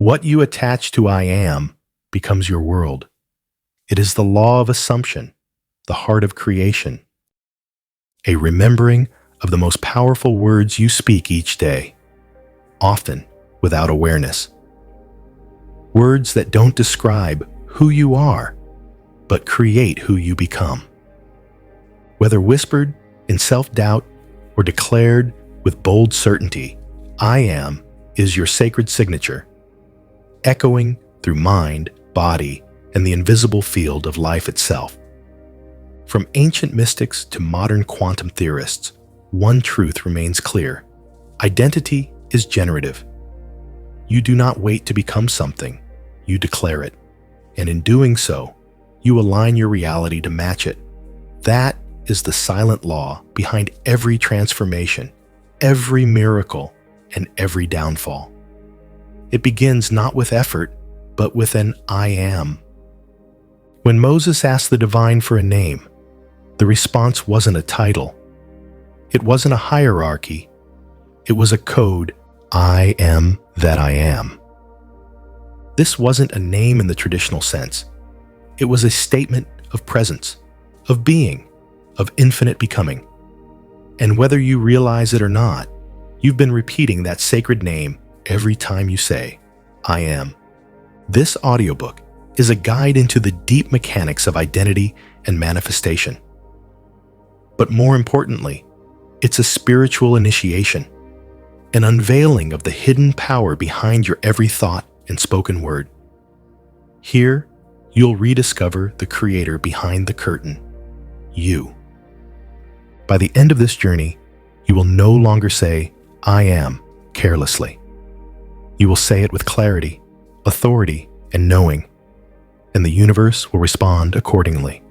What you attach to I am becomes your world. It is the law of assumption, the heart of creation, a remembering of the most powerful words you speak each day, often without awareness. Words that don't describe who you are, but create who you become. Whether whispered in self-doubt or declared with bold certainty, I am is your sacred signature, echoing through mind, body, and the invisible field of life itself. From ancient mystics to modern quantum theorists, one truth remains clear. Identity is generative. You do not wait to become something, you declare it. And in doing so, you align your reality to match it. That is the silent law behind every transformation, every miracle, and every downfall. It begins not with effort, but with an I am. When Moses asked the divine for a name, the response wasn't a title. It wasn't a hierarchy. It was a code, I am that I am. This wasn't a name in the traditional sense. It was a statement of presence, of being, of infinite becoming. And whether you realize it or not, you've been repeating that sacred name every time you say, I am. This audiobook is a guide into the deep mechanics of identity and manifestation. But more importantly, it's a spiritual initiation, an unveiling of the hidden power behind your every thought and spoken word. Here, you'll rediscover the creator behind the curtain, you. By the end of this journey, you will no longer say, I am, carelessly. You will say it with clarity, authority, and knowing, and the universe will respond accordingly.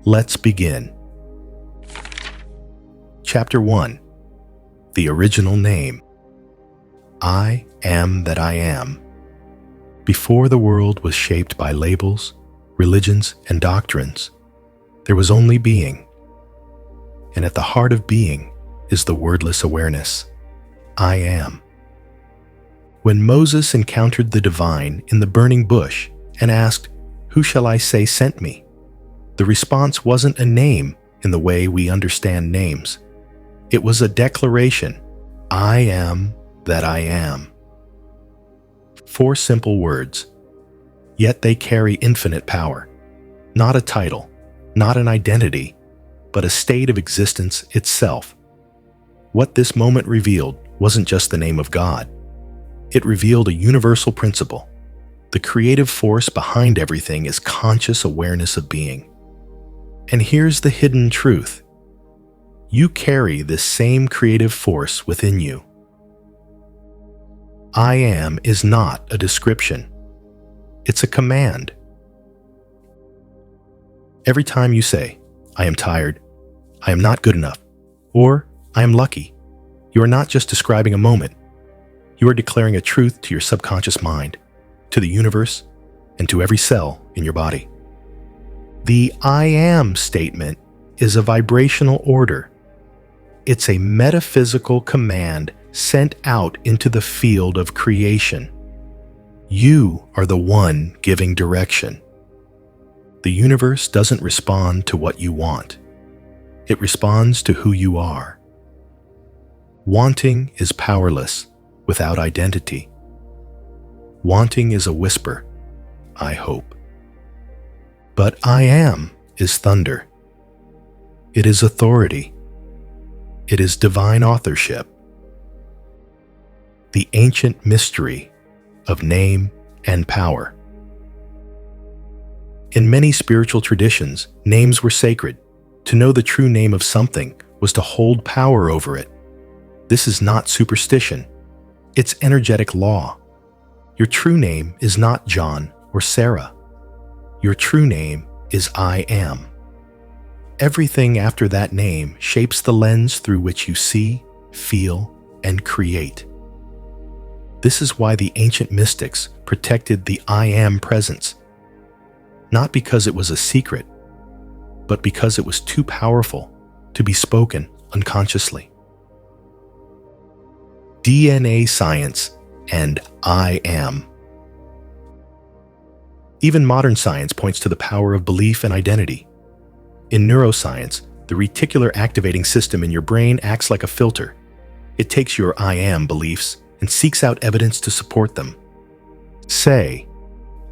Let's begin. Chapter 1. The Original Name. I am that I am. Before the world was shaped by labels, religions, and doctrines, there was only being. And at the heart of being is the wordless awareness, I am. When Moses encountered the divine in the burning bush and asked, Who shall I say sent me? The response wasn't a name in the way we understand names. It was a declaration, I am that I am. 4 simple words, yet they carry infinite power. Not a title, not an identity, but a state of existence itself. What this moment revealed wasn't just the name of God. It revealed a universal principle. The creative force behind everything is conscious awareness of being. And here's the hidden truth. You carry this same creative force within you. I am is not a description. It's a command. Every time you say, I am tired, I am not good enough, or I am lucky, you are not just describing a moment. You are declaring a truth to your subconscious mind, to the universe, and to every cell in your body. The I am statement is a vibrational order. It's a metaphysical command sent out into the field of creation. You are the one giving direction. The universe doesn't respond to what you want. It responds to who you are. Wanting is powerless without identity. Wanting is a whisper, I hope. But I am is thunder. It is authority. It is divine authorship. The ancient mystery of name and power. In many spiritual traditions, names were sacred. To know the true name of something was to hold power over it. This is not superstition. It's energetic law. Your true name is not John or Sarah. Your true name is I am. Everything after that name shapes the lens through which you see, feel, and create. This is why the ancient mystics protected the I am presence. Not because it was a secret, but because it was too powerful to be spoken unconsciously. DNA science and I am Even modern science points to the power of belief and identity. In neuroscience, the reticular activating system in your brain acts like a filter. It takes your I am beliefs and seeks out evidence to support them. Say,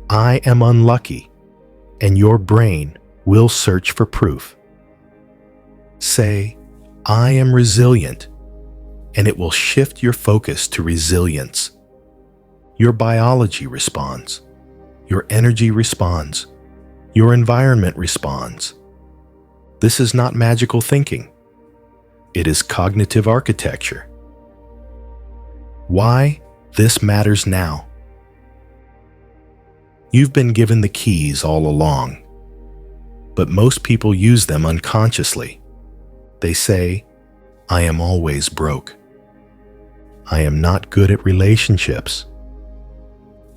I am unlucky, and your brain will search for proof. Say, I am resilient, and it will shift your focus to resilience. Your biology responds. Your energy responds. Your environment responds. This is not magical thinking. It is cognitive architecture. Why this matters now? You've been given the keys all along, but most people use them unconsciously. They say, I am always broke. I am not good at relationships.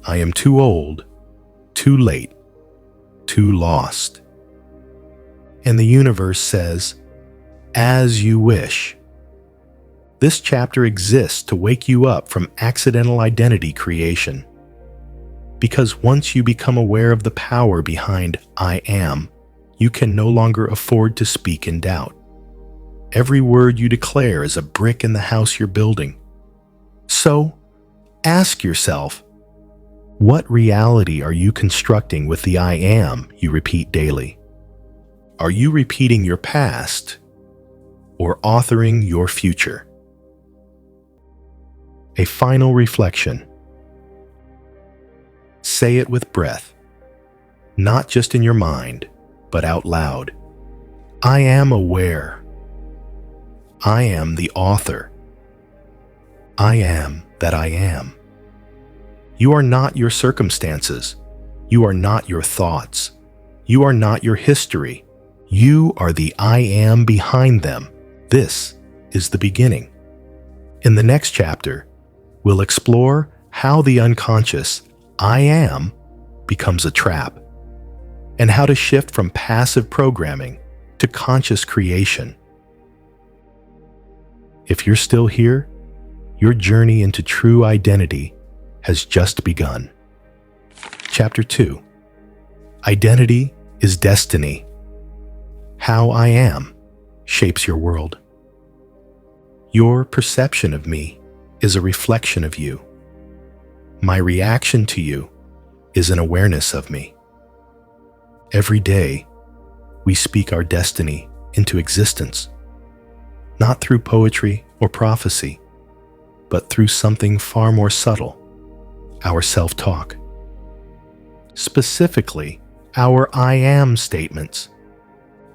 I am too old, too late, too lost. And the universe says, as you wish. This chapter exists to wake you up from accidental identity creation. Because once you become aware of the power behind I am, you can no longer afford to speak in doubt. Every word you declare is a brick in the house you're building. So, ask yourself, what reality are you constructing with the I am you repeat daily? Are you repeating your past or authoring your future? A final reflection. Say it with breath, not just in your mind, but out loud. I am aware. I am the author. I am that I am. You are not your circumstances. You are not your thoughts. You are not your history. You are the I am behind them. This is the beginning. In the next chapter, we'll explore how the unconscious I am becomes a trap, and how to shift from passive programming to conscious creation. If you're still here, your journey into true identity has just begun. Chapter 2. Identity is destiny. How I am shapes your world. Your perception of me is a reflection of you. My reaction to you is an awareness of me. Every day, we speak our destiny into existence, not through poetry or prophecy, but through something far more subtle, our self-talk. Specifically, our I am statements.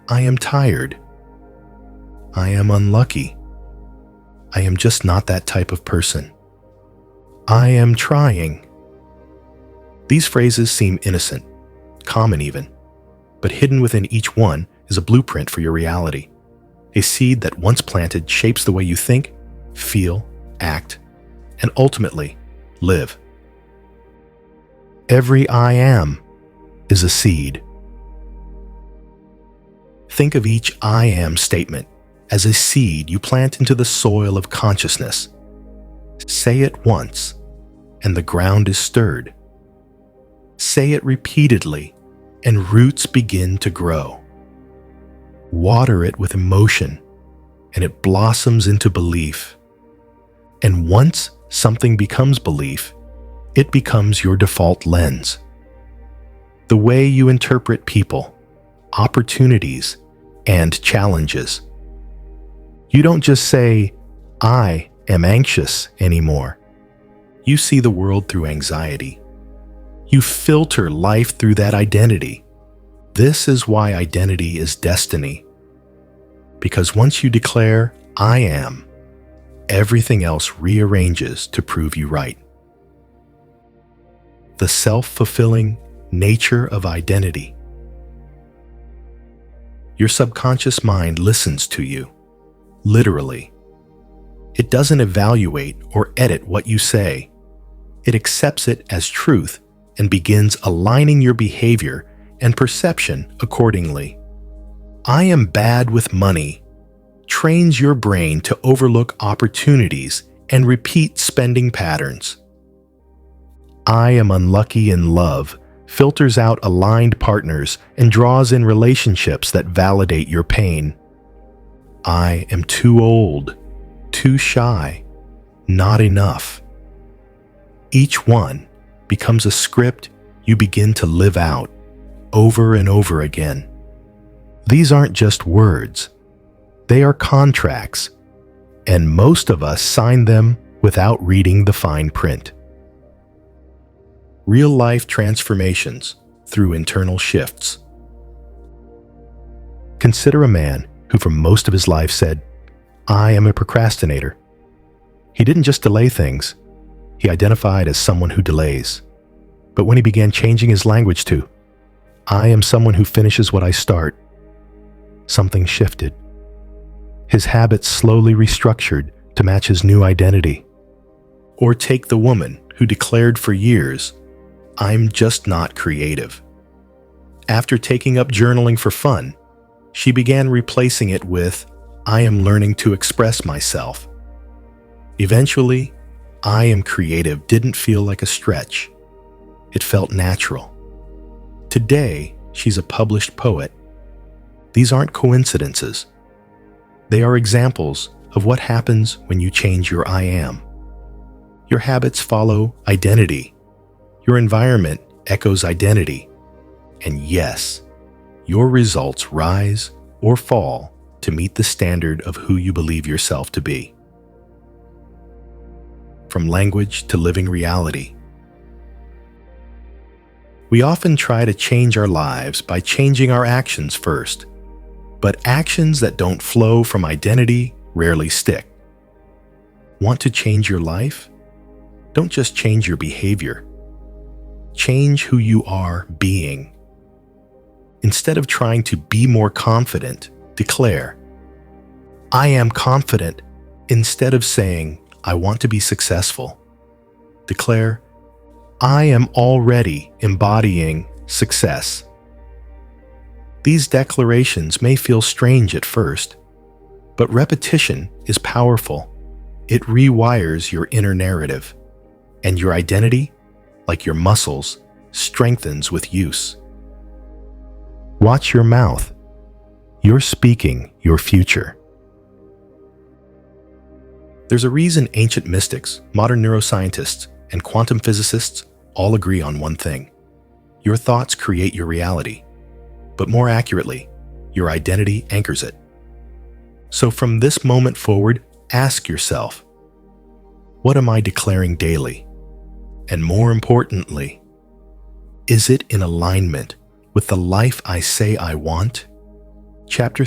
I am tired. I am unlucky. I am just not that type of person. I am trying. These phrases seem innocent, common even, but hidden within each one is a blueprint for your reality. A seed that once planted shapes the way you think, feel, act, and ultimately live. Every I am is a seed. Think of each I am statement as a seed you plant into the soil of consciousness. Say it once, and the ground is stirred. Say it repeatedly, and roots begin to grow. Water it with emotion, and it blossoms into belief. And once something becomes belief, it becomes your default lens. The way you interpret people, opportunities, and challenges. You don't just say, I am anxious anymore. You see the world through anxiety. You filter life through that identity. This is why identity is destiny. Because once you declare, I am, everything else rearranges to prove you right. The self-fulfilling nature of identity. Your subconscious mind listens to you, literally. It doesn't evaluate or edit what you say. It accepts it as truth and begins aligning your behavior and perception accordingly. I am bad with money trains your brain to overlook opportunities and repeat spending patterns. I am unlucky in love filters out aligned partners, and draws in relationships that validate your pain. I am too old, too shy, not enough. Each one becomes a script you begin to live out over and over again. These aren't just words. They are contracts, and most of us sign them without reading the fine print. Real-life transformations through internal shifts. Consider a man who for most of his life said, "I am a procrastinator." He didn't just delay things, he identified as someone who delays. But when he began changing his language to, "I am someone who finishes what I start," something shifted. His habits slowly restructured to match his new identity. Or take the woman who declared for years, "I'm just not creative." After taking up journaling for fun, she began replacing it with, "I am learning to express myself." Eventually, "I am creative" didn't feel like a stretch. It felt natural. Today, she's a published poet. These aren't coincidences. They are examples of what happens when you change your I am. Your habits follow identity. Your environment echoes identity. And yes, your results rise or fall to meet the standard of who you believe yourself to be. From language to living reality. We often try to change our lives by changing our actions first, but actions that don't flow from identity rarely stick. Want to change your life? Don't just change your behavior. Change who you are being. Instead of trying to be more confident, declare, "I am confident." Instead of saying, "I want to be successful," declare, "I am already embodying success." These declarations may feel strange at first, but repetition is powerful. It rewires your inner narrative, and your identity, like your muscles, strengthens with use. Watch your mouth. You're speaking your future. There's a reason ancient mystics, modern neuroscientists, and quantum physicists all agree on one thing. Your thoughts create your reality, but more accurately, your identity anchors it. So from this moment forward, ask yourself, what am I declaring daily? And more importantly, is it in alignment with the life I say I want? Chapter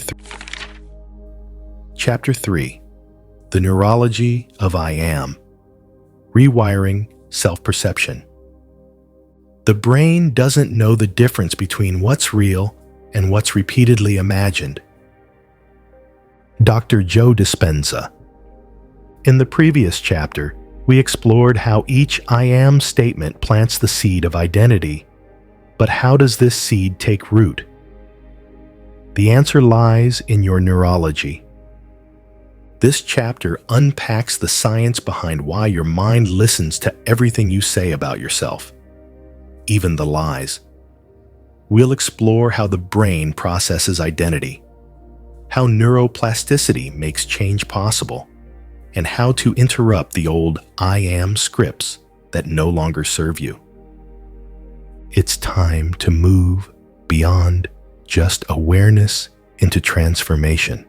3. The Neurology of I Am. Rewiring Self-Perception. The brain doesn't know the difference between what's real and what's repeatedly imagined. Dr. Joe Dispenza. In the previous chapter, we explored how each I am statement plants the seed of identity. But how does this seed take root? The answer lies in your neurology. This chapter unpacks the science behind why your mind listens to everything you say about yourself, even the lies. We'll explore how the brain processes identity, how neuroplasticity makes change possible, and how to interrupt the old I am scripts that no longer serve you. It's time to move beyond just awareness into transformation,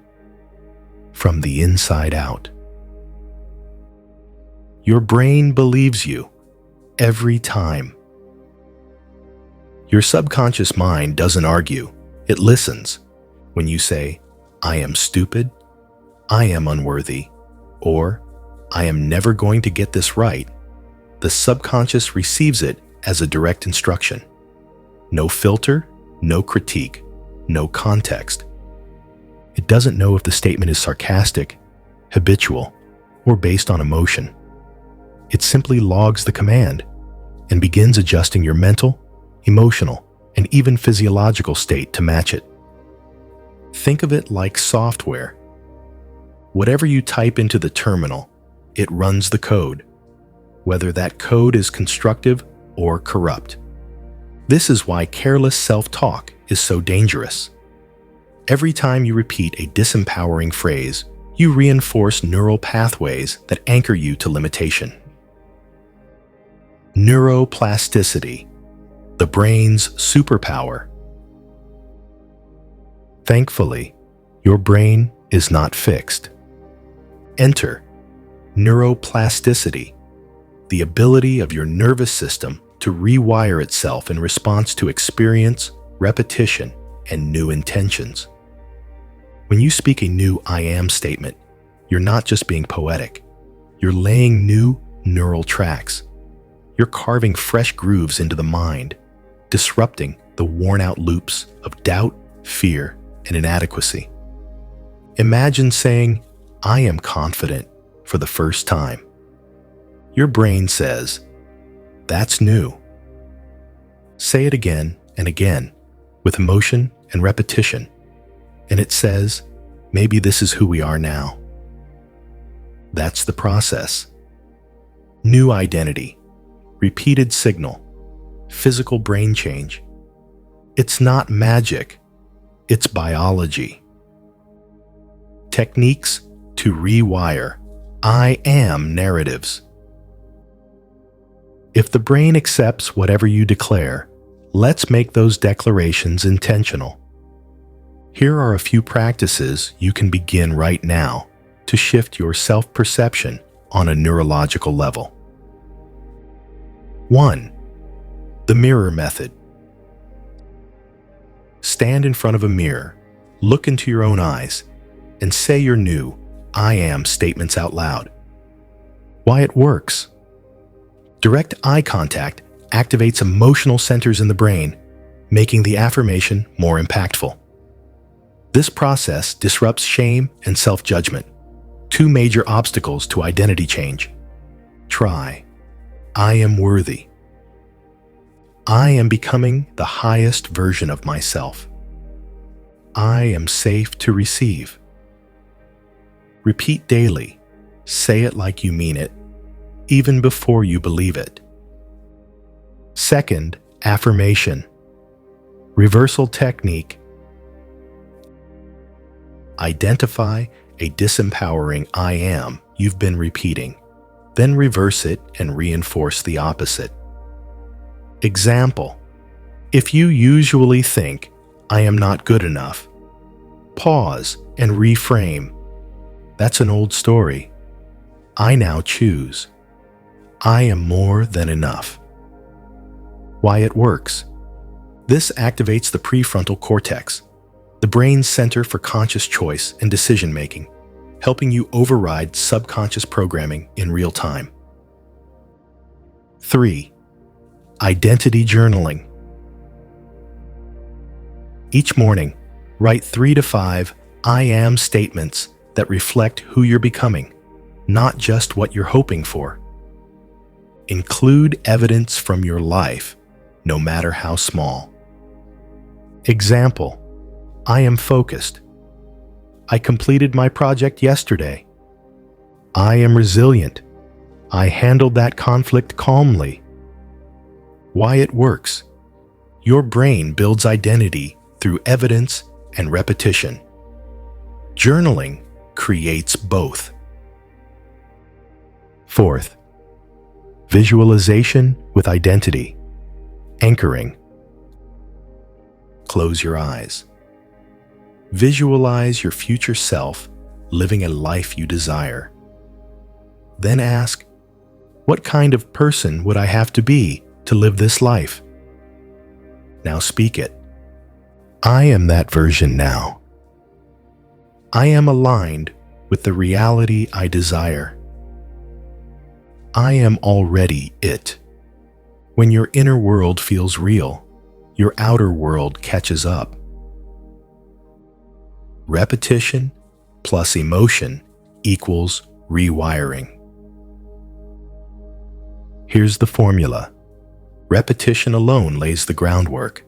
from the inside out. Your brain believes you every time. Your subconscious mind doesn't argue, it listens. When you say, "I am stupid," "I am unworthy," or "I am never going to get this right," the subconscious receives it as a direct instruction. No filter, no critique, no context. It doesn't know if the statement is sarcastic, habitual, or based on emotion. It simply logs the command and begins adjusting your mental, emotional, and even physiological state to match it. Think of it like software. Whatever you type into the terminal, it runs the code, whether that code is constructive or corrupt. This is why careless self-talk is so dangerous. Every time you repeat a disempowering phrase, you reinforce neural pathways that anchor you to limitation. Neuroplasticity, the brain's superpower. Thankfully, your brain is not fixed. Enter neuroplasticity, the ability of your nervous system to rewire itself in response to experience, repetition, and new intentions. When you speak a new I am statement, you're not just being poetic. You're laying new neural tracks. You're carving fresh grooves into the mind, disrupting the worn-out loops of doubt, fear, and inadequacy. Imagine saying, "I am confident," for the first time. Your brain says, "That's new." Say it again and again, with emotion and repetition, and it says, "Maybe this is who we are now." That's the process. New identity, repeated signal, physical brain change. It's not magic, it's biology. Techniques to rewire I am narratives. If the brain accepts whatever you declare, let's make those declarations intentional. Here are a few practices you can begin right now to shift your self-perception on a neurological level. 1. The mirror method. Stand in front of a mirror, look into your own eyes, and say your new I am statements out loud. Why it works. Direct eye contact activates emotional centers in the brain, making the affirmation more impactful. This process disrupts shame and self-judgment, two major obstacles to identity change. Try, I am worthy. I am becoming the highest version of myself. I am safe to receive. Repeat daily. Say it like you mean it, even before you believe it. Second, affirmation. Reversal technique. Identify a disempowering I am you've been repeating, then reverse it and reinforce the opposite. Example: if you usually think, "I am not good enough," pause and reframe. That's an old story. I now choose. I am more than enough. Why it works. This activates the prefrontal cortex, the brain's center for conscious choice and decision-making, helping you override subconscious programming in real time. 3. Identity journaling. Each morning, write 3 to 5 I am statements that reflect who you're becoming, not just what you're hoping for. Include evidence from your life, no matter how small. Example: I am focused. I completed my project yesterday. I am resilient. I handled that conflict calmly. Why it works. Your brain builds identity through evidence and repetition. Journaling creates both. Fourth, visualization with identity. Anchoring. Close your eyes. Visualize your future self living a life you desire. Then ask, what kind of person would I have to be to live this life? Now speak it. I am that version now. I am aligned with the reality I desire. I am already it. When your inner world feels real, your outer world catches up. Repetition plus emotion equals rewiring. Here's the formula. Repetition alone lays the groundwork.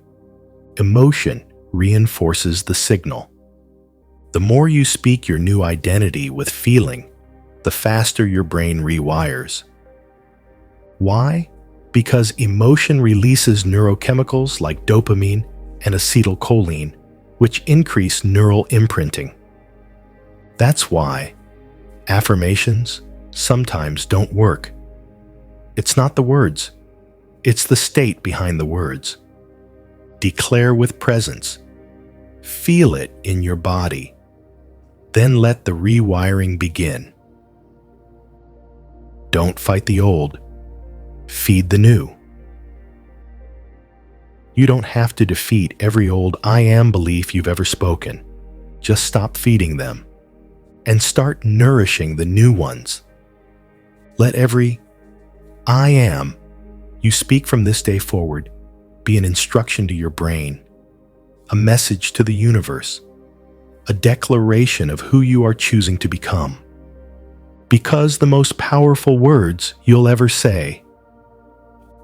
Emotion reinforces the signal. The more you speak your new identity with feeling, the faster your brain rewires. Why? Because emotion releases neurochemicals like dopamine and acetylcholine, which increase neural imprinting. That's why affirmations sometimes don't work. It's not the words, it's the state behind the words. Declare with presence. Feel it in your body. Then let the rewiring begin. Don't fight the old. Feed the new. You don't have to defeat every old I am belief you've ever spoken. Just stop feeding them and start nourishing the new ones. Let every I am you speak from this day forward be an instruction to your brain, a message to the universe, a declaration of who you are choosing to become. Because the most powerful words you'll ever say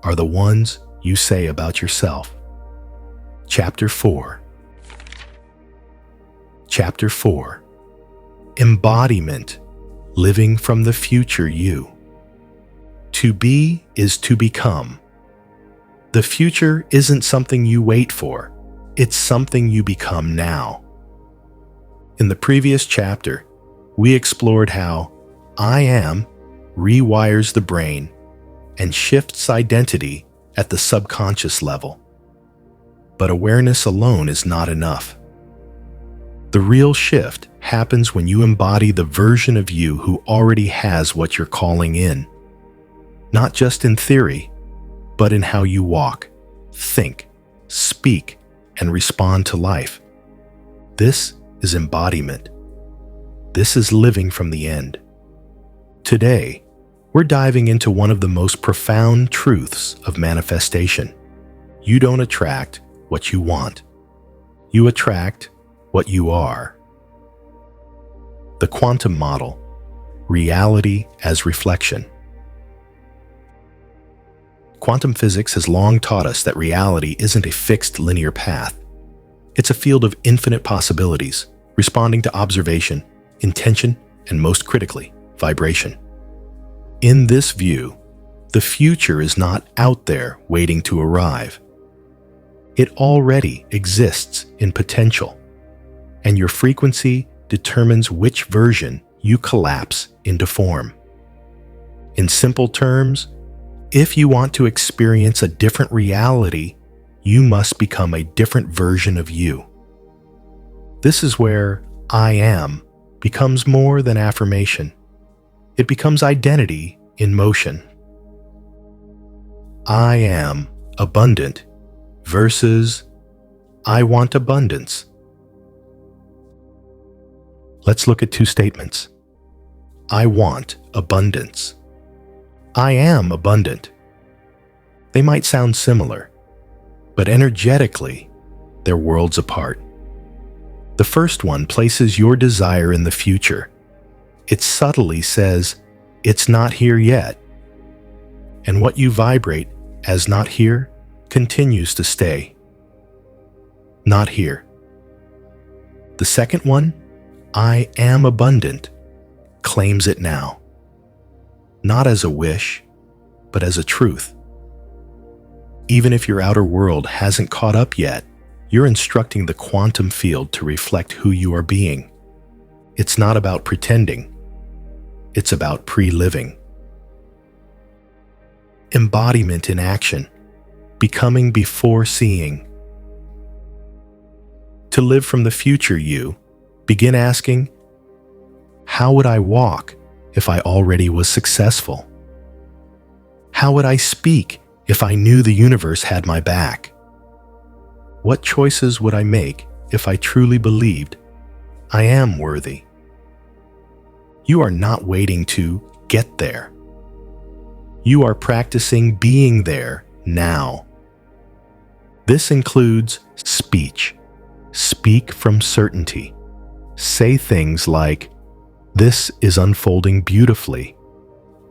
are the ones you say about yourself. Chapter 4. Chapter 4. Embodiment, living from the future you. To be is to become. The future isn't something you wait for, it's something you become now. In the previous chapter, we explored how I am rewires the brain and shifts identity at the subconscious level. But awareness alone is not enough. The real shift happens when you embody the version of you who already has what you're calling in. Not just in theory, but in how you walk, think, speak, and respond to life. This is embodiment. This is living from the end. Today, we're diving into one of the most profound truths of manifestation. You don't attract what you want. You attract what you are. The quantum model, reality as reflection. Quantum physics has long taught us that reality isn't a fixed linear path. It's a field of infinite possibilities, responding to observation, intention, and most critically, vibration. In this view, the future is not out there waiting to arrive. It already exists in potential, and your frequency determines which version you collapse into form. In simple terms, if you want to experience a different reality, you must become a different version of you. This is where I am becomes more than affirmation. It becomes identity in motion. I am abundant versus I want abundance. Let's look at two statements. I want abundance. I am abundant. They might sound similar, but energetically, they're worlds apart. The first one places your desire in the future. It subtly says, it's not here yet. And what you vibrate as not here continues to stay. Not here. The second one, I am abundant, claims it now. Not as a wish, but as a truth. Even if your outer world hasn't caught up yet, you're instructing the quantum field to reflect who you are being. It's not about pretending. It's about pre-living. Embodiment in action, becoming before seeing. To live from the future you, begin asking, how would I walk if I already was successful? How would I speak if I knew the universe had my back? What choices would I make if I truly believed I am worthy? You are not waiting to get there. You are practicing being there now. This includes speech. Speak from certainty. Say things like, this is unfolding beautifully,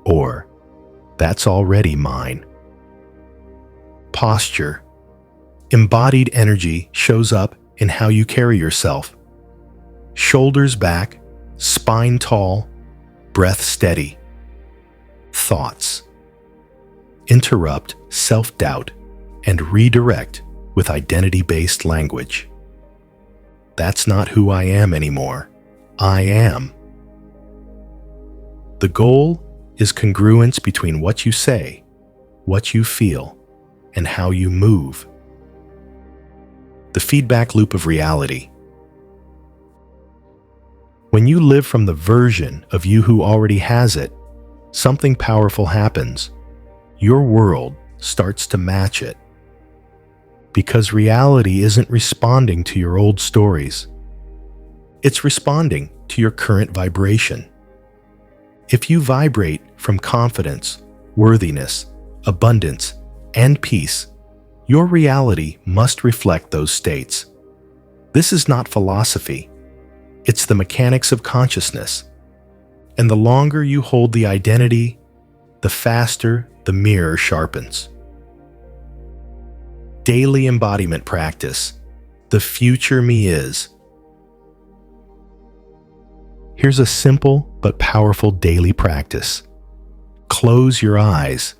or that's already mine. Posture. Embodied energy shows up in how you carry yourself. Shoulders back, spine tall, breath steady. Thoughts. interrupt self-doubt and redirect with identity-based language. That's not who I am anymore. I am. The goal is congruence between what you say, what you feel, and how you move. The feedback loop of reality. When you live from the version of you who already has it, something powerful happens. Your world starts to match it. Because reality isn't responding to your old stories. It's responding to your current vibration. If you vibrate from confidence, worthiness, abundance, and peace, your reality must reflect those states. This is not philosophy. It's the mechanics of consciousness. And the longer you hold the identity, the faster the mirror sharpens. Daily embodiment practice. The future me is. Here's a simple but powerful daily practice. Close your eyes.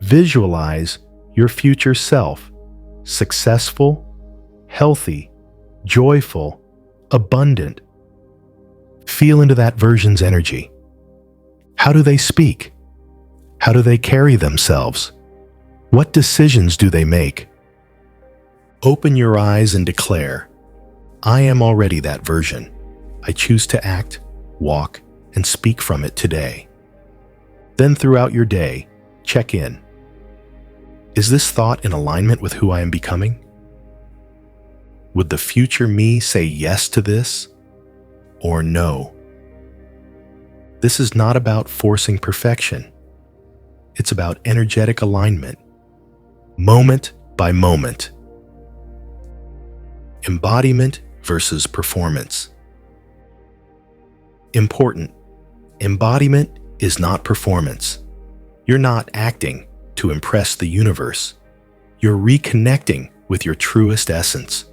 Visualize your future self, successful, healthy, joyful, abundant. Feel into that version's energy. How do they speak? How do they carry themselves? What decisions do they make? Open your eyes and declare, I am already that version. I choose to act, walk, and speak from it today. Then throughout your day, check in. Is this thought in alignment with who I am becoming? Would the future me say yes to this or no? This is not about forcing perfection. It's about energetic alignment, moment by moment. Embodiment versus performance. Important. Embodiment is not performance. You're not acting to impress the universe. You're reconnecting with your truest essence.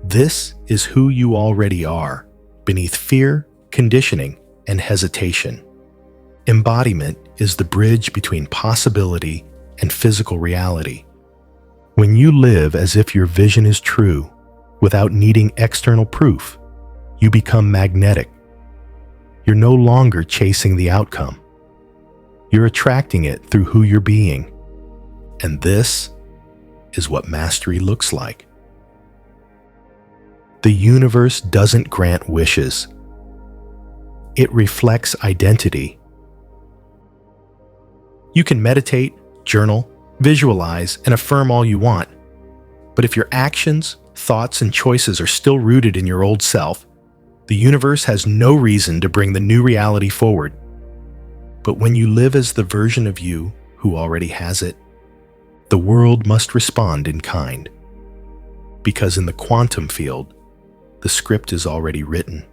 This is who you already are, beneath fear, conditioning, and hesitation. Embodiment is the bridge between possibility and physical reality. When you live as if your vision is true, without needing external proof, you become magnetic. You're no longer chasing the outcome. You're attracting it through who you're being. And this is what mastery looks like. The universe doesn't grant wishes. It reflects identity. You can meditate, journal, visualize, and affirm all you want. But if your actions, thoughts, and choices are still rooted in your old self, the universe has no reason to bring the new reality forward. But when you live as the version of you who already has it, the world must respond in kind. Because in the quantum field, the script is already written.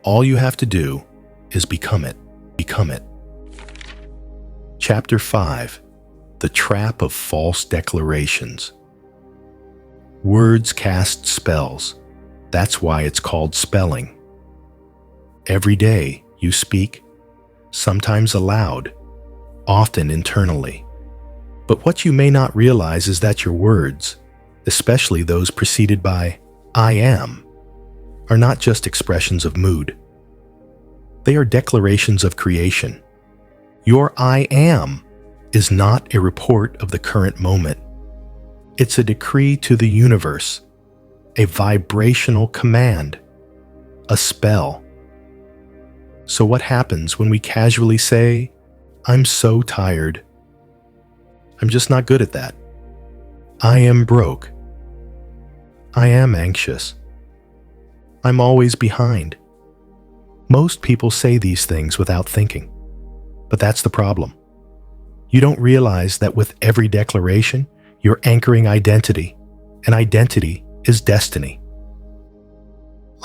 All you have to do is become it. Become it. Chapter 5. The Trap of False Declarations. Words cast spells. That's why it's called spelling. Every day you speak, sometimes aloud, often internally. But what you may not realize is that your words, especially those preceded by I am, are not just expressions of mood. They are declarations of creation. Your I am is not a report of the current moment. It's a decree to the universe, a vibrational command, a spell. So what happens when we casually say, I'm so tired. I'm just not good at that. I am broke. I am anxious. I'm always behind. Most people say these things without thinking, but that's the problem. You don't realize that with every declaration, you're anchoring identity, and identity is destiny.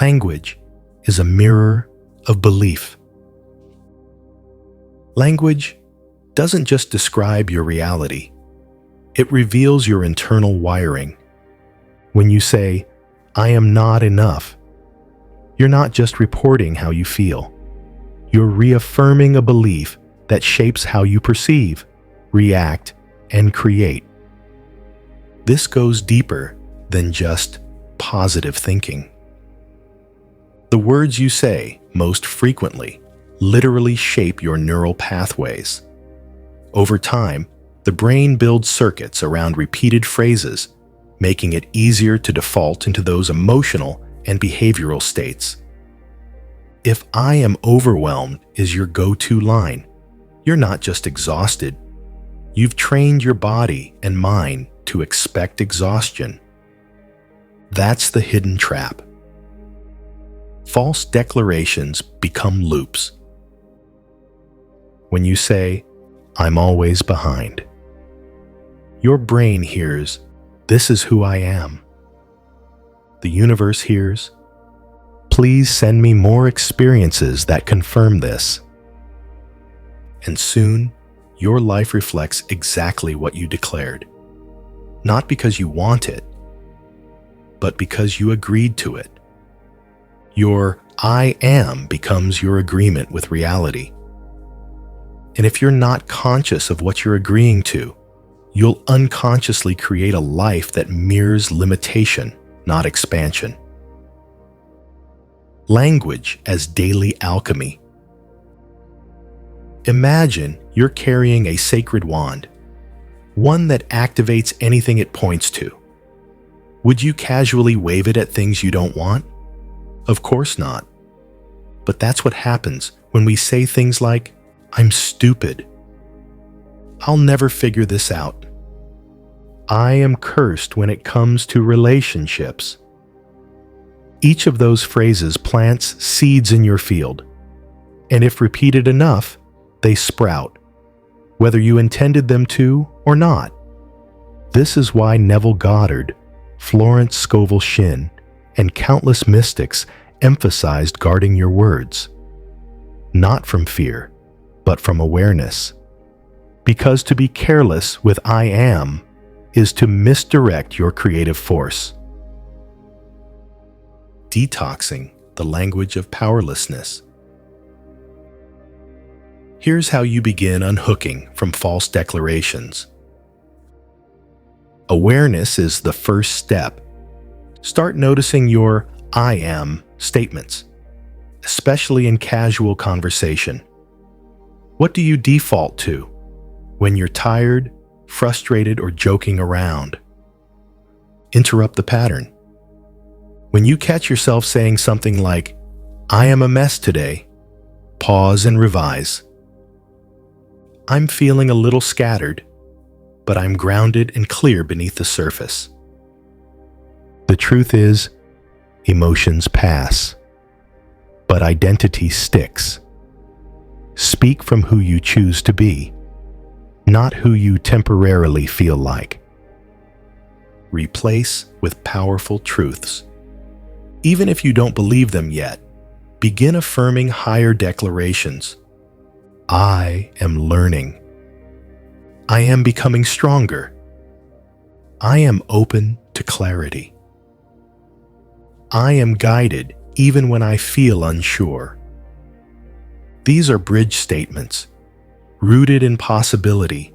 Language is a mirror of belief. Language doesn't just describe your reality. It reveals your internal wiring. When you say, I am not enough, you're not just reporting how you feel. You're reaffirming a belief that shapes how you perceive, react, and create. This goes deeper than just positive thinking. The words you say most frequently literally shape your neural pathways. Over time, the brain builds circuits around repeated phrases, making it easier to default into those emotional and behavioral states. If "I am overwhelmed" is your go-to line, you're not just exhausted. You've trained your body and mind to expect exhaustion. That's the hidden trap. False declarations become loops. When you say, "I'm always behind," your brain hears, "This is who I am." The universe hears, "Please send me more experiences that confirm this." And soon, your life reflects exactly what you declared. Not because you want it, but because you agreed to it. Your "I am" becomes your agreement with reality. And if you're not conscious of what you're agreeing to, you'll unconsciously create a life that mirrors limitation, not expansion. Language as daily alchemy. Imagine you're carrying a sacred wand, one that activates anything it points to. Would you casually wave it at things you don't want? Of course not. But that's what happens when we say things like, "I'm stupid," "I'll never figure this out," "I am cursed when it comes to relationships." Each of those phrases plants seeds in your field, and if repeated enough, they sprout, whether you intended them to or not. This is why Neville Goddard, Florence Scovel Shinn, and countless mystics emphasized guarding your words, not from fear, but from awareness. Because to be careless with "I am" is to misdirect your creative force. Detoxing the language of powerlessness. Here's how you begin unhooking from false declarations. Awareness is the first step. Start noticing your "I am" statements, especially in casual conversation. What do you default to when you're tired, frustrated, or joking around? Interrupt the pattern. When you catch yourself saying something like, "I am a mess today," pause and revise. "I'm feeling a little scattered, but I'm grounded and clear beneath the surface." The truth is, emotions pass, but identity sticks. Speak from who you choose to be, not who you temporarily feel like. Replace with powerful truths. Even if you don't believe them yet, begin affirming higher declarations. I am learning. I am becoming stronger. I am open to clarity. I am guided even when I feel unsure. These are bridge statements, rooted in possibility,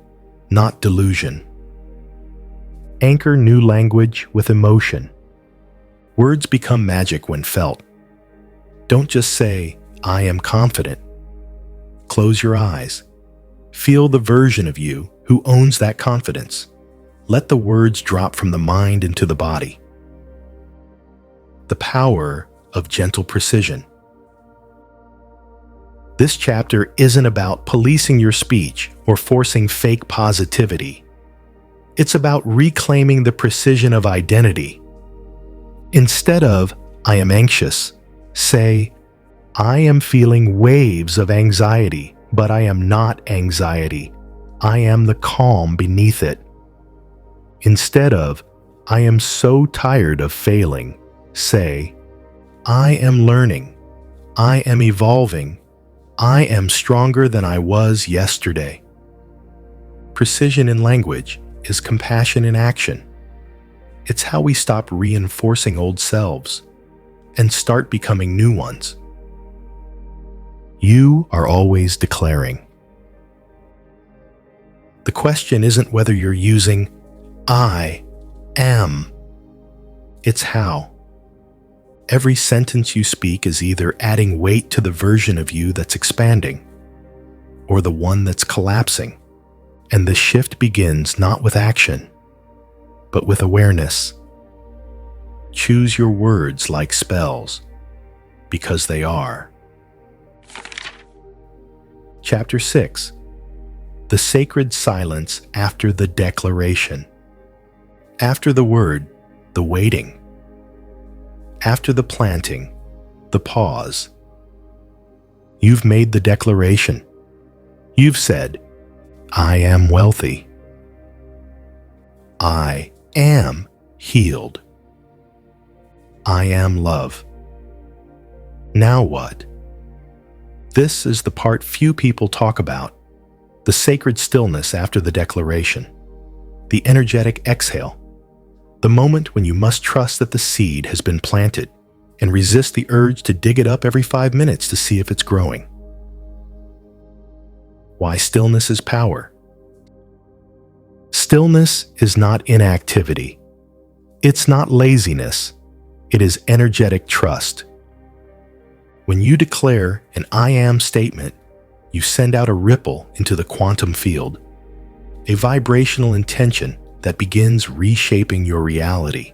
not delusion. Anchor new language with emotion. Words become magic when felt. Don't just say, "I am confident." Close your eyes. Feel the version of you who owns that confidence. Let the words drop from the mind into the body. The power of gentle precision. This chapter isn't about policing your speech or forcing fake positivity. It's about reclaiming the precision of identity. Instead of "I am anxious," say, "I am feeling waves of anxiety, but I am not anxiety. I am the calm beneath it." Instead of "I am so tired of failing," say, "I am learning. I am evolving. I am stronger than I was yesterday." Precision in language is compassion in action. It's how we stop reinforcing old selves and start becoming new ones. You are always declaring. The question isn't whether you're using I am. It's how. Every sentence you speak is either adding weight to the version of you that's expanding or the one that's collapsing. And the shift begins not with action, but with awareness. Choose your words like spells, because they are. Chapter 6. The sacred silence after the declaration. After the word, the waiting. After the planting, the pause. You've made the declaration. You've said, I am wealthy. I am healed. I am love. Now what? This is the part few people talk about, the sacred stillness after the declaration, the energetic exhale, the moment when you must trust that the seed has been planted and resist the urge to dig it up every 5 minutes to see if it's growing. Why stillness is power. Stillness is not inactivity. It's not laziness. It is energetic trust. When you declare an I am statement, you send out a ripple into the quantum field, a vibrational intention that begins reshaping your reality.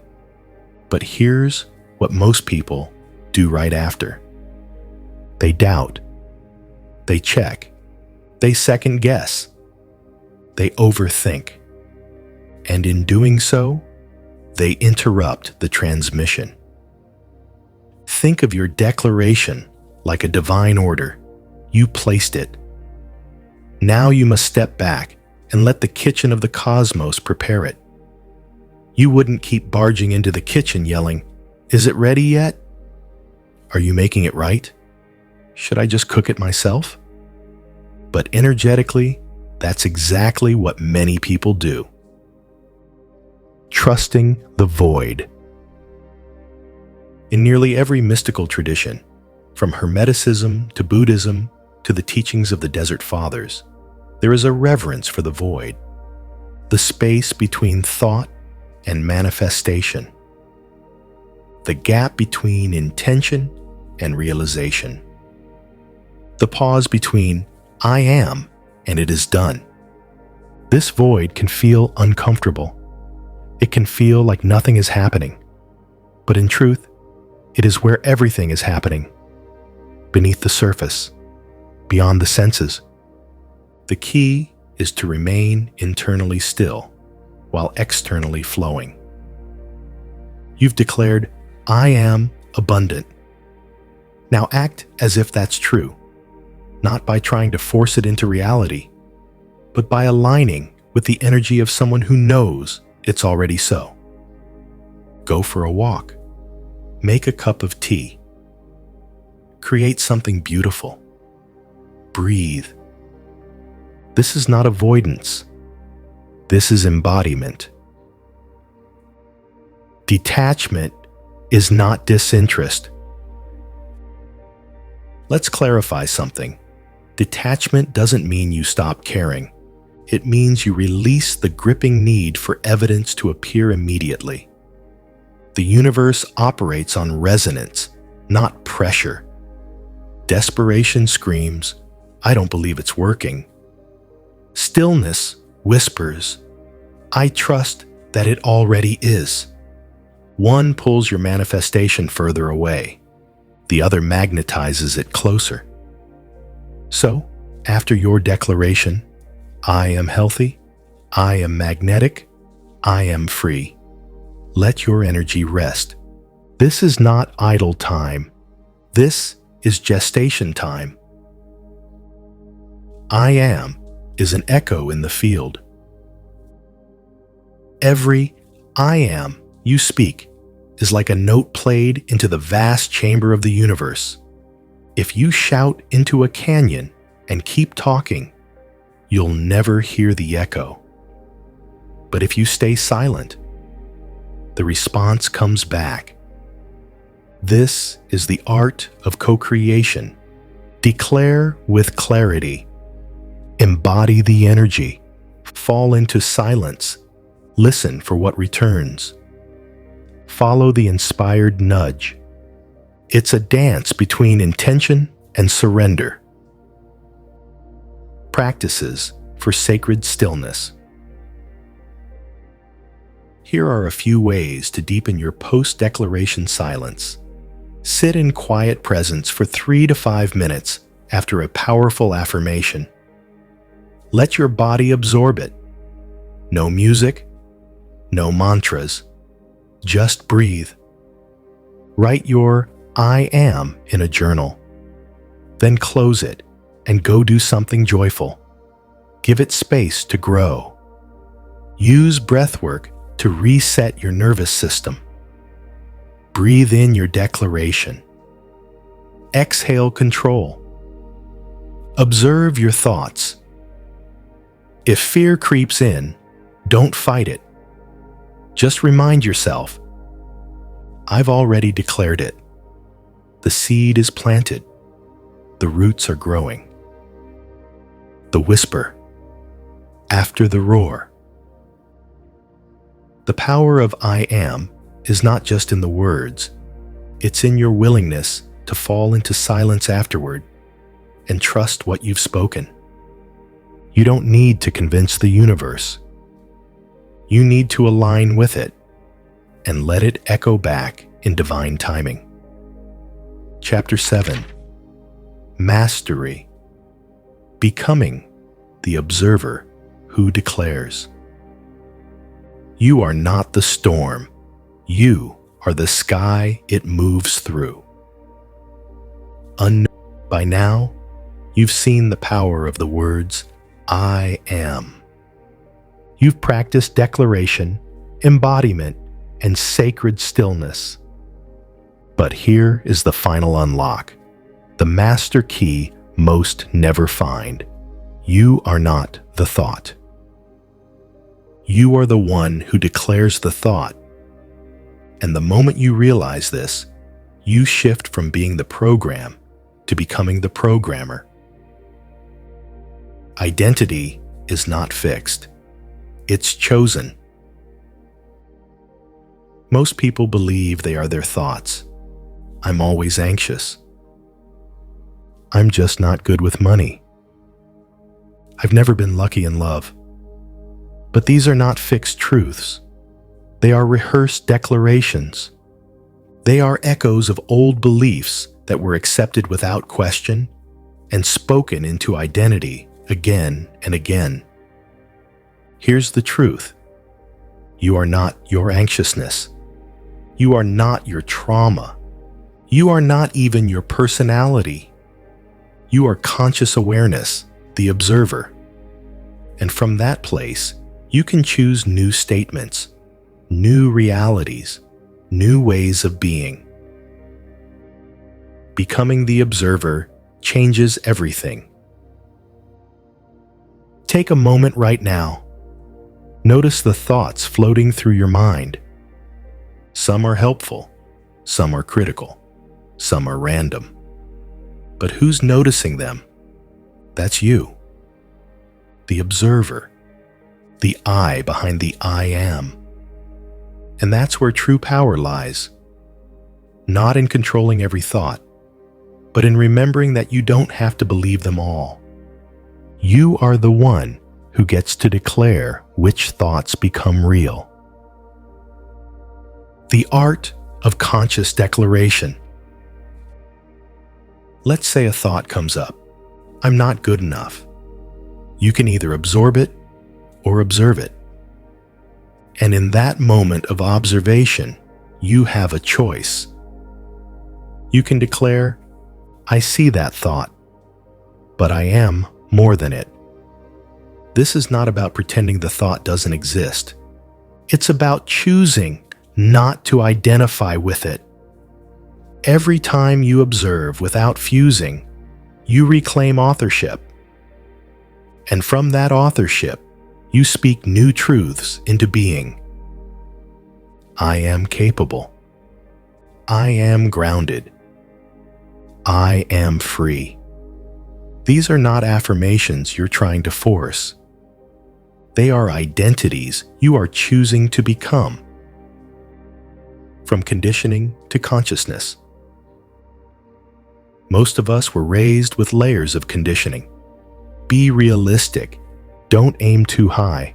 But here's what most people do right after. They doubt. They check. They second guess. They overthink. And in doing so, they interrupt the transmission. Think of your declaration like a divine order. You placed it. Now you must step back and let the kitchen of the cosmos prepare it. You wouldn't keep barging into the kitchen yelling, "Is it ready yet? Are you making it right? Should I just cook it myself?" But energetically, that's exactly what many people do. Trusting the void. In nearly every mystical tradition, from Hermeticism to Buddhism to the teachings of the Desert Fathers, there is a reverence for the void, the space between thought and manifestation, the gap between intention and realization, the pause between I am and it is done. This void can feel uncomfortable. It can feel like nothing is happening. But in truth, it is where everything is happening, beneath the surface, beyond the senses. The key is to remain internally still while externally flowing. You've declared, I am abundant. Now act as if that's true, not by trying to force it into reality, but by aligning with the energy of someone who knows it's already so. Go for a walk. Make a cup of tea. Create something beautiful. Breathe. This is not avoidance. This is embodiment. Detachment is not disinterest. Let's clarify something. Detachment doesn't mean you stop caring. It means you release the gripping need for evidence to appear immediately. The universe operates on resonance, not pressure. Desperation screams, I don't believe it's working. Stillness whispers, I trust that it already is. One pulls your manifestation further away. The other magnetizes it closer. So, after your declaration, I am healthy, I am magnetic, I am free. Let your energy rest. This is not idle time. This is gestation time. I am is an echo in the field. Every I am you speak is like a note played into the vast chamber of the universe. If you shout into a canyon and keep talking, you'll never hear the echo. But if you stay silent, the response comes back. This is the art of co-creation. Declare with clarity. Embody the energy. Fall into silence. Listen for what returns. Follow the inspired nudge. It's a dance between intention and surrender. Practices for sacred stillness. Here are a few ways to deepen your post-declaration silence. Sit in quiet presence for 3 to 5 minutes after a powerful affirmation. Let your body absorb it. No music, no mantras. Just breathe. Write your "I am" in a journal. Then close it and go do something joyful. Give it space to grow. Use breathwork to reset your nervous system. Breathe in your declaration. Exhale control. Observe your thoughts. If fear creeps in, don't fight it. Just remind yourself, I've already declared it. The seed is planted. The roots are growing. The whisper, after the roar. The power of I am is not just in the words. It's in your willingness to fall into silence afterward and trust what you've spoken. You don't need to convince the universe. You need to align with it and let it echo back in divine timing. Chapter 7. Mastery. Becoming the observer who declares. You are not the storm. You are the sky it moves through. By now, you've seen the power of the words, I am. You've practiced declaration, embodiment, and sacred stillness. But here is the final unlock, the master key most never find. You are not the thought. You are the one who declares the thought. And the moment you realize this, you shift from being the program to becoming the programmer. Identity is not fixed. It's chosen. Most people believe they are their thoughts. I'm always anxious. I'm just not good with money. I've never been lucky in love. But these are not fixed truths. They are rehearsed declarations. They are echoes of old beliefs that were accepted without question and spoken into identity again and again. Here's the truth. You are not your anxiousness. You are not your trauma. You are not even your personality. You are conscious awareness, the observer. And from that place, you can choose new statements, new realities, new ways of being. Becoming the observer changes everything. Take a moment right now. Notice the thoughts floating through your mind. Some are helpful, some are critical, some are random. But who's noticing them? That's you. The observer. The I behind the I am. And that's where true power lies. Not in controlling every thought, but in remembering that you don't have to believe them all. You are the one who gets to declare which thoughts become real. The art of conscious declaration. Let's say a thought comes up. I'm not good enough. You can either absorb it or observe it. And in that moment of observation, you have a choice. You can declare, I see that thought, but I am more than it. This is not about pretending the thought doesn't exist. It's about choosing not to identify with it. Every time you observe without fusing, you reclaim authorship. And from that authorship, you speak new truths into being. I am capable. I am grounded. I am free. These are not affirmations you're trying to force. They are identities you are choosing to become. From conditioning to consciousness. Most of us were raised with layers of conditioning. Be realistic. Don't aim too high.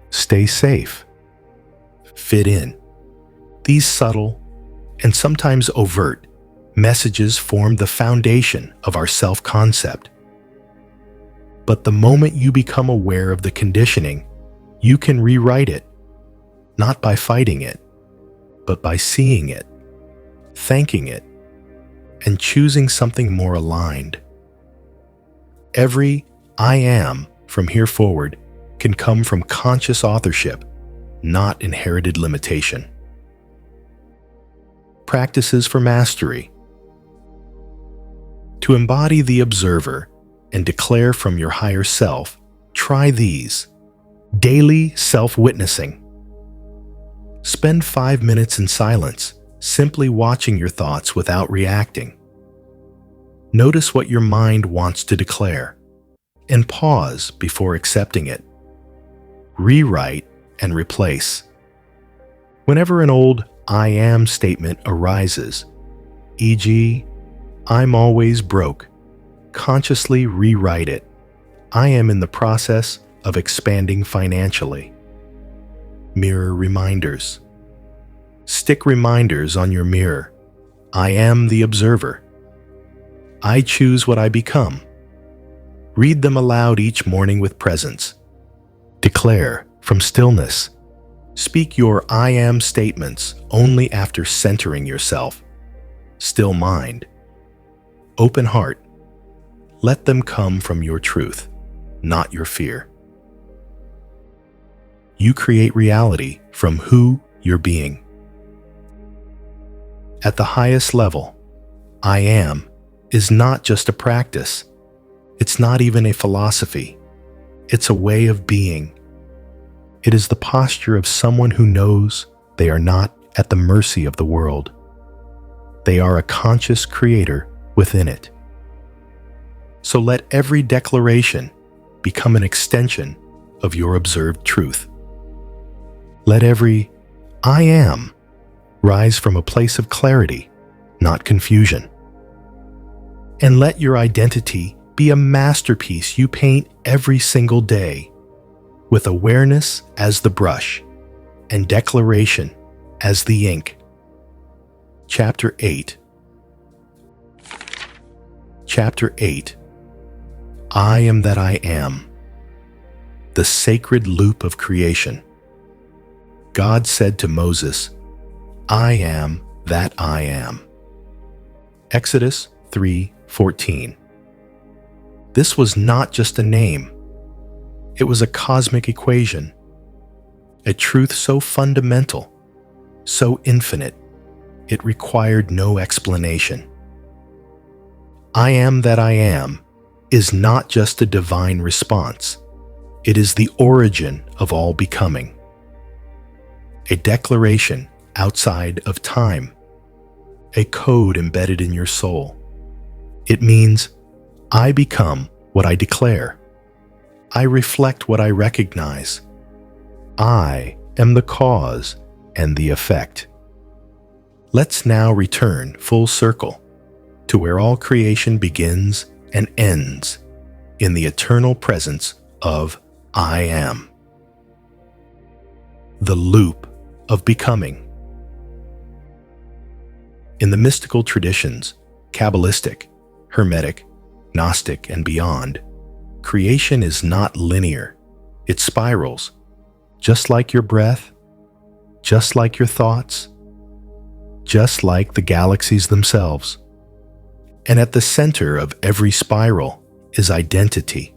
Stay safe. Fit in. These subtle, and sometimes overt, messages form the foundation of our self-concept. But the moment you become aware of the conditioning, you can rewrite it, not by fighting it, but by seeing it, thanking it, and choosing something more aligned. Every I am from here forward can come from conscious authorship, not inherited limitation. Practices for mastery. To embody the observer and declare from your higher self, try these. Daily self-witnessing. Spend 5 minutes in silence, simply watching your thoughts without reacting. Notice what your mind wants to declare, and pause before accepting it. Rewrite and replace. Whenever an old I am statement arises, e.g., I'm always broke, consciously rewrite it. I am in the process of expanding financially. Mirror reminders. Stick reminders on your mirror. I am the observer. I choose what I become. Read them aloud each morning with presence. Declare from stillness. Speak your I am statements only after centering yourself. Still mind. Open heart. Let them come from your truth, not your fear. You create reality from who you're being. At the highest level, I am is not just a practice. It's not even a philosophy. It's a way of being. It is the posture of someone who knows they are not at the mercy of the world. They are a conscious creator within it. So let every declaration become an extension of your observed truth. Let every I am rise from a place of clarity, not confusion. And let your identity be a masterpiece you paint every single day, with awareness as the brush and declaration as the ink. Chapter 8. Chapter 8. I am that I am. The sacred loop of creation. God said to Moses, I am that I am. Exodus 3:14. This was not just a name. It was a cosmic equation, a truth so fundamental, so infinite, it required no explanation. I am that I am is not just a divine response. It is the origin of all becoming. A declaration outside of time, a code embedded in your soul. It means, I become what I declare. I reflect what I recognize. I am the cause and the effect. Let's now return full circle to where all creation begins and ends, in the eternal presence of I am. The loop of becoming. In the mystical traditions, Kabbalistic, Hermetic, Gnostic, and beyond, creation is not linear. It spirals, just like your breath, just like your thoughts, just like the galaxies themselves. And at the center of every spiral is identity.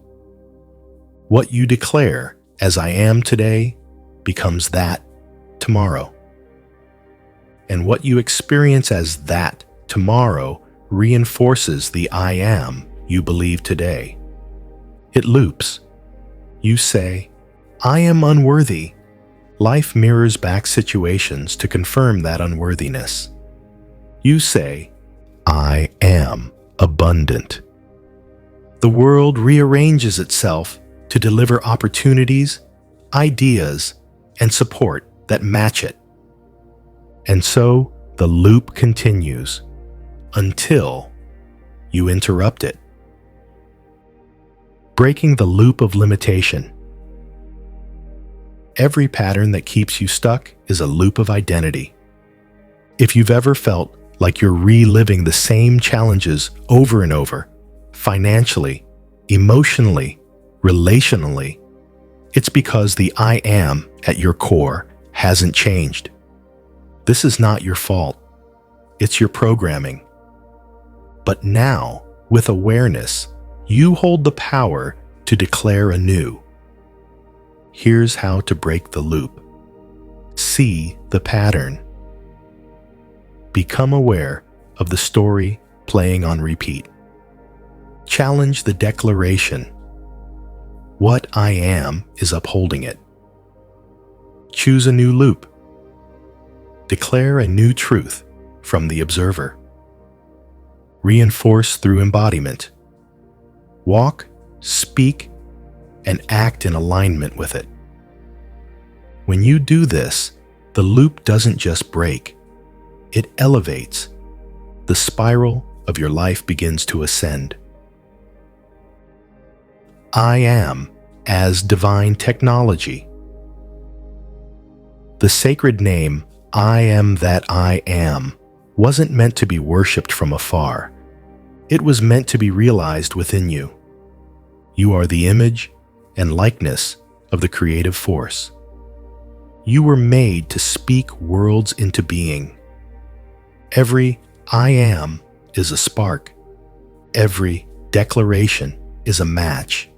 What you declare as I am today becomes that tomorrow. And what you experience as that tomorrow reinforces the I am you believe today. It loops. You say, I am unworthy. Life mirrors back situations to confirm that unworthiness. You say, I am abundant. The world rearranges itself to deliver opportunities ideas, and support that match it. And so the loop continues until you interrupt it. Breaking the loop of limitation. Every pattern that keeps you stuck is a loop of identity. If you've ever felt like you're reliving the same challenges over and over, financially, emotionally, relationally, it's because the I am at your core hasn't changed. This is not your fault. It's your programming. But now, with awareness, you hold the power to declare anew. Here's how to break the loop. See the pattern. Become aware of the story playing on repeat. Challenge the declaration. What I am is upholding it. Choose a new loop. Declare a new truth from the observer. Reinforce through embodiment. Walk, speak, and act in alignment with it. When you do this, the loop doesn't just break, it elevates. The spiral of your life begins to ascend. I am as divine technology. The sacred name, I am that I am, wasn't meant to be worshipped from afar. It was meant to be realized within you. You are the image and likeness of the creative force. You were made to speak worlds into being. Every I am is a spark. Every declaration is a match.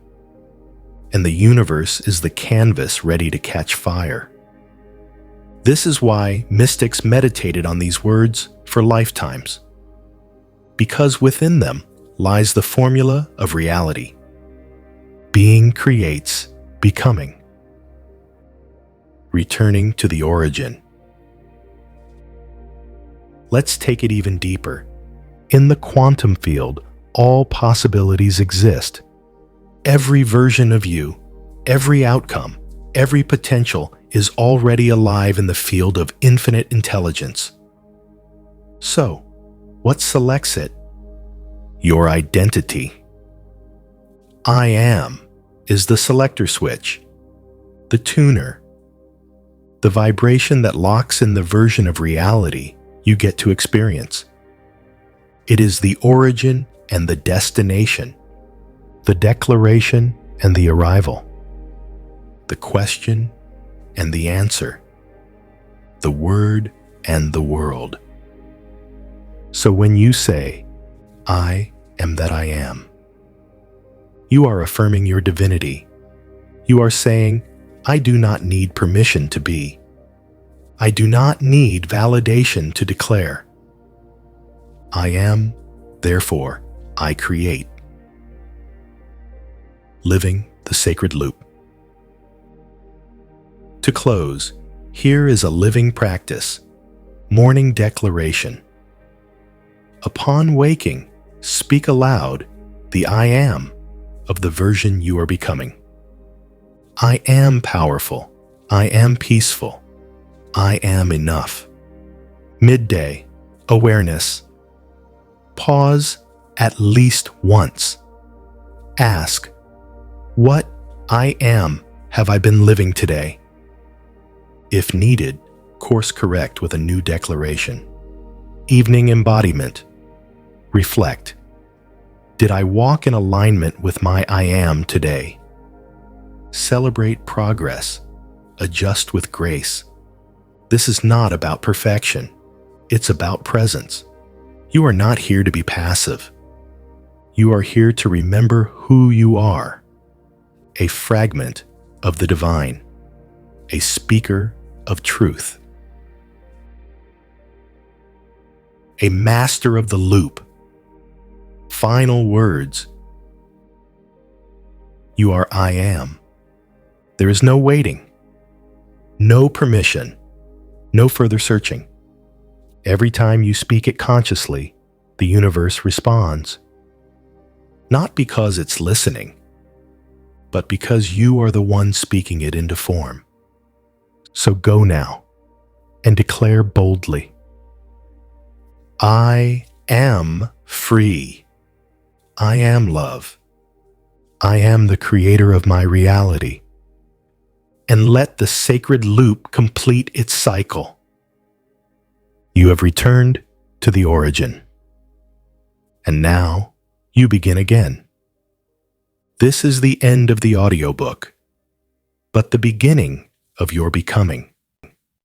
And the universe is the canvas ready to catch fire. This is why mystics meditated on these words for lifetimes. Because within them lies the formula of reality. Being creates becoming. Returning to the origin. Let's take it even deeper. In the quantum field, all possibilities exist. Every version of you, every outcome, every potential is already alive in the field of infinite intelligence. So, what selects it? Your identity. I am is the selector switch, the tuner, the vibration that locks in the version of reality you get to experience. It is the origin and the destination, the declaration and the arrival, the question and the answer, the word and the world. So when you say, I am that I am, you are affirming your divinity. You are saying, I do not need permission to be. I do not need validation to declare. I am, therefore, I create. Living the sacred loop. To close, here is a living practice, morning declaration. Upon waking, speak aloud the I am of the version you are becoming. I am powerful. I am peaceful. I am enough. Midday, awareness. Pause at least once. Ask, what I am have I been living today? If needed, course correct with a new declaration. Evening embodiment. Reflect. Did I walk in alignment with my I am today? Celebrate progress. Adjust with grace. This is not about perfection. It's about presence. You are not here to be passive. You are here to remember who you are. A fragment of the divine. A speaker of truth. A master of the loop. Final words. You are I am. There is no waiting. No permission. No further searching. Every time you speak it consciously, the universe responds. Not because it's listening, but because you are the one speaking it into form. So go now and declare boldly, I am free. I am love. I am the creator of my reality. And let the sacred loop complete its cycle. You have returned to the origin. And now you begin again. This is the end of the audiobook, but the beginning of your becoming.